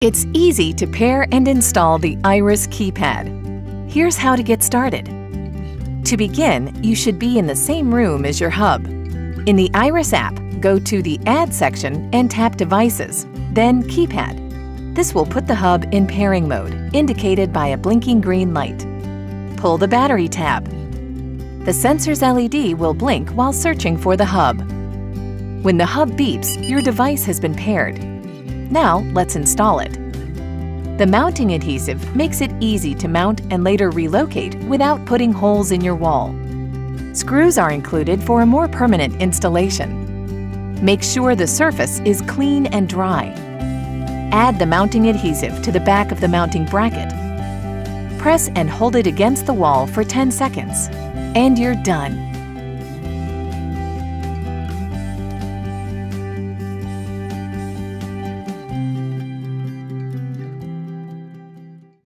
It's easy to pair and install the Iris keypad. Here's how to get started. To begin, you should be in the same room as your hub. In the Iris app, go to the Add section and tap Devices, then Keypad. This will put the hub in pairing mode, indicated by a blinking green light. Pull the Battery tab. The sensor's LED will blink while searching for the hub. When the hub beeps, your device has been paired. Now, let's install it. The mounting adhesive makes it easy to mount and later relocate without putting holes in your wall. Screws are included for a more permanent installation. Make sure the surface is clean and dry. Add the mounting adhesive to the back of the mounting bracket. Press and hold it against the wall for 10 seconds, and you're done.